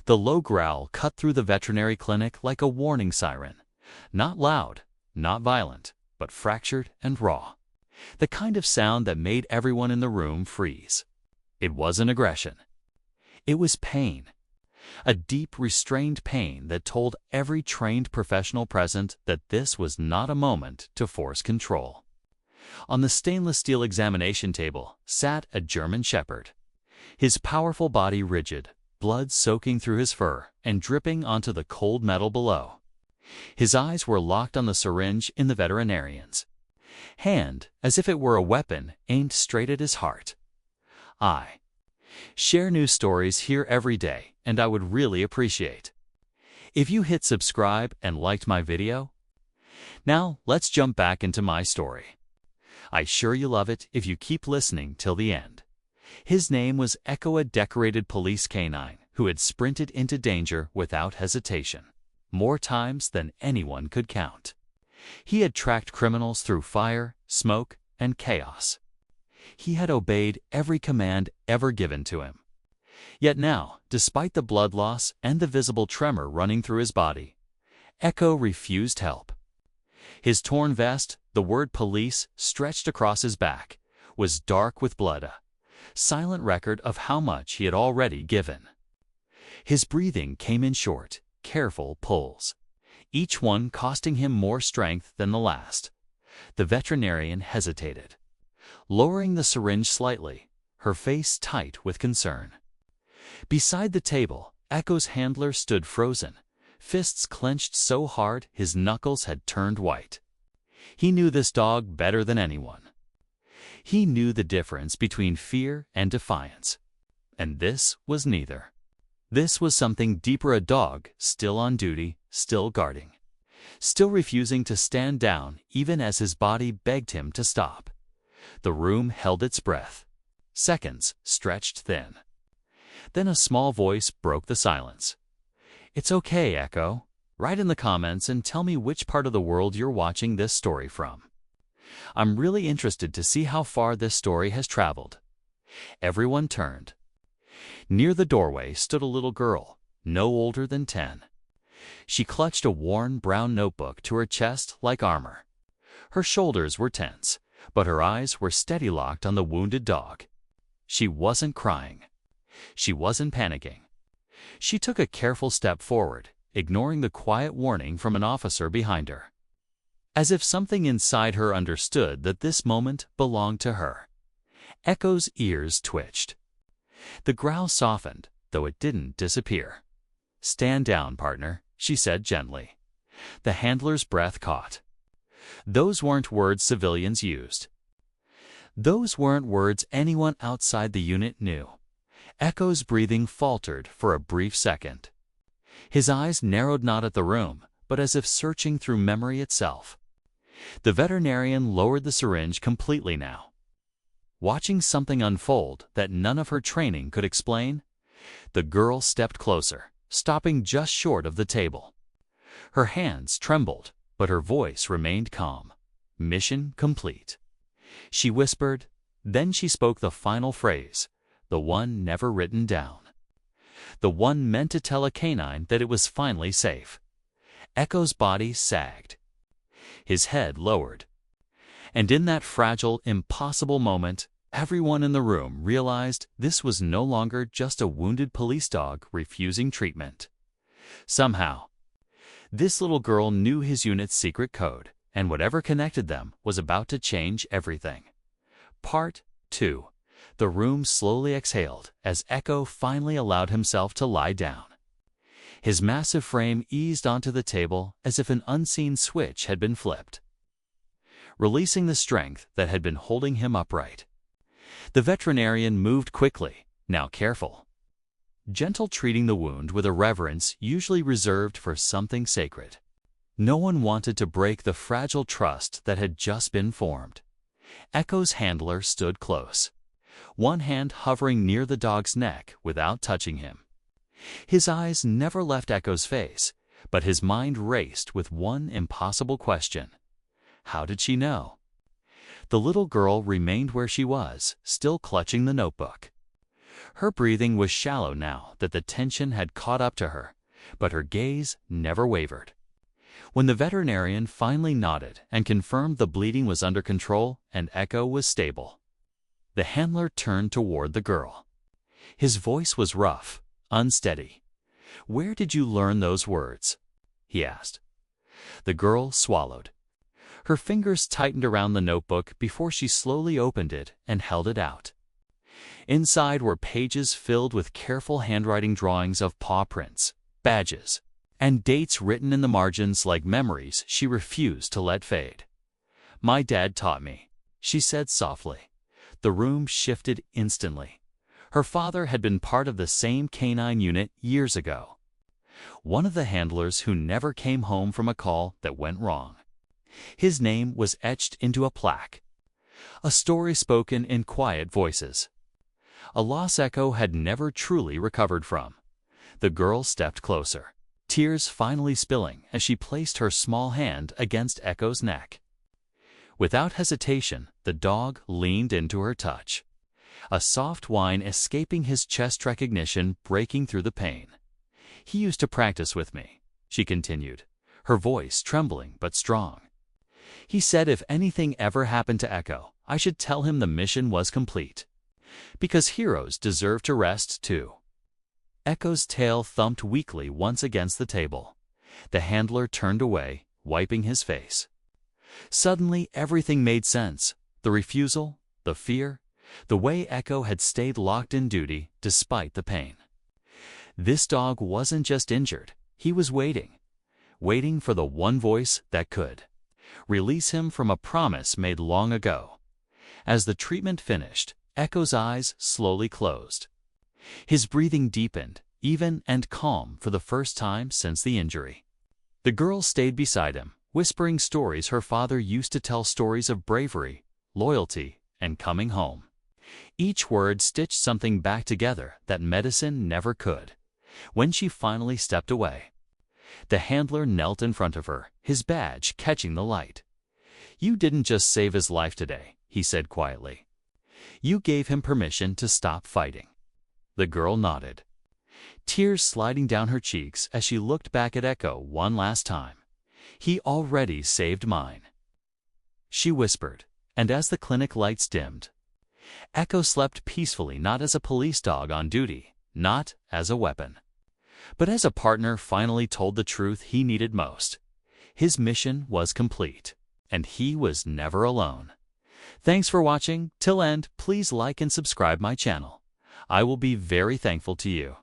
The low growl cut through the veterinary clinic like a warning siren. Not loud, not violent, but fractured and raw. The kind of sound that made everyone in the room freeze. It wasn't aggression. It was pain. A deep, restrained pain that told every trained professional present that this was not a moment to force control. On the stainless steel examination table sat a German Shepherd. His powerful body rigid, blood soaking through his fur and dripping onto the cold metal below. His eyes were locked on the syringe in the veterinarian's hand, as if it were a weapon aimed straight at his heart. I share news stories here every day, and I would really appreciate if you hit subscribe and liked my video. Now, let's jump back into my story. I'm sure you love it if you keep listening till the end. His name was Echo, a decorated police canine who had sprinted into danger without hesitation, more times than anyone could count. He had tracked criminals through fire, smoke, and chaos. He had obeyed every command ever given to him. Yet now, despite the blood loss and the visible tremor running through his body, Echo refused help. His torn vest, the word police stretched across his back, was dark with blood, a silent record of how much he had already given. His breathing came in short, careful pulls, each one costing him more strength than the last. The veterinarian hesitated, lowering the syringe slightly, her face tight with concern. Beside the table, Echo's handler stood frozen, fists clenched so hard his knuckles had turned white. He knew this dog better than anyone. He knew the difference between fear and defiance. And this was neither. This was something deeper, a dog still on duty, still guarding, still refusing to stand down even as his body begged him to stop. The room held its breath. Seconds stretched thin. Then a small voice broke the silence. "It's okay, Echo. Write in the comments and tell me which part of the world you're watching this story from. I'm really interested to see how far this story has traveled." Everyone turned. Near the doorway stood a little girl, no older than 10. She clutched a worn brown notebook to her chest like armor. Her shoulders were tense, but her eyes were steady locked on the wounded dog. She wasn't crying. She wasn't panicking. She took a careful step forward, ignoring the quiet warning from an officer behind her. As if something inside her understood that this moment belonged to her. Echo's ears twitched. The growl softened, though it didn't disappear. "Stand down, partner," she said gently. The handler's breath caught. Those weren't words civilians used. Those weren't words anyone outside the unit knew. Echo's breathing faltered for a brief second. His eyes narrowed not at the room, but as if searching through memory itself. The veterinarian lowered the syringe completely now. Watching something unfold that none of her training could explain, the girl stepped closer, stopping just short of the table. Her hands trembled, but her voice remained calm. "Mission complete." She whispered, then she spoke the final phrase, the one never written down. The one meant to tell a canine that it was finally safe. Echo's body sagged. His head lowered. And in that fragile, impossible moment, everyone in the room realized this was no longer just a wounded police dog refusing treatment. Somehow, this little girl knew his unit's secret code, and whatever connected them was about to change everything. Part 2. The room slowly exhaled as Echo finally allowed himself to lie down. His massive frame eased onto the table as if an unseen switch had been flipped, releasing the strength that had been holding him upright. The veterinarian moved quickly, now careful, gentle, treating the wound with a reverence usually reserved for something sacred. No one wanted to break the fragile trust that had just been formed. Echo's handler stood close, one hand hovering near the dog's neck without touching him. His eyes never left Echo's face, but his mind raced with one impossible question. How did she know? The little girl remained where she was, still clutching the notebook. Her breathing was shallow now that the tension had caught up to her, but her gaze never wavered. When the veterinarian finally nodded and confirmed the bleeding was under control and Echo was stable, the handler turned toward the girl. His voice was rough, unsteady. "Where did you learn those words?" he asked. The girl swallowed. Her fingers tightened around the notebook before she slowly opened it and held it out. Inside were pages filled with careful handwriting drawings of paw prints, badges, and dates written in the margins like memories she refused to let fade. "My dad taught me," she said softly. The room shifted instantly. Her father had been part of the same canine unit years ago. One of the handlers who never came home from a call that went wrong. His name was etched into a plaque. A story spoken in quiet voices. A loss Echo had never truly recovered from. The girl stepped closer, tears finally spilling as she placed her small hand against Echo's neck. Without hesitation, the dog leaned into her touch, a soft whine escaping his chest recognition breaking through the pain. "He used to practice with me," she continued, her voice trembling but strong. "He said if anything ever happened to Echo, I should tell him the mission was complete. Because heroes deserve to rest too." Echo's tail thumped weakly once against the table. The handler turned away, wiping his face. Suddenly everything made sense. The refusal, the fear, the way Echo had stayed locked in duty despite the pain. This dog wasn't just injured, he was waiting for the one voice that could release him from a promise made long ago. As the treatment finished, Echo's eyes slowly closed. His breathing deepened, even and calm for the first time since the injury. The girl stayed beside him, whispering stories her father used to tell, stories of bravery, loyalty, and coming home. Each word stitched something back together that medicine never could. When she finally stepped away, the handler knelt in front of her, his badge catching the light. "You didn't just save his life today," he said quietly. "You gave him permission to stop fighting." The girl nodded, tears sliding down her cheeks as she looked back at Echo one last time. "He already saved mine," she whispered, and as the clinic lights dimmed, Echo slept peacefully, not as a police dog on duty, not as a weapon, but as a partner finally told the truth he needed most. His mission was complete, and he was never alone. Thanks for watching. Till end, please like and subscribe my channel. I will be very thankful to you.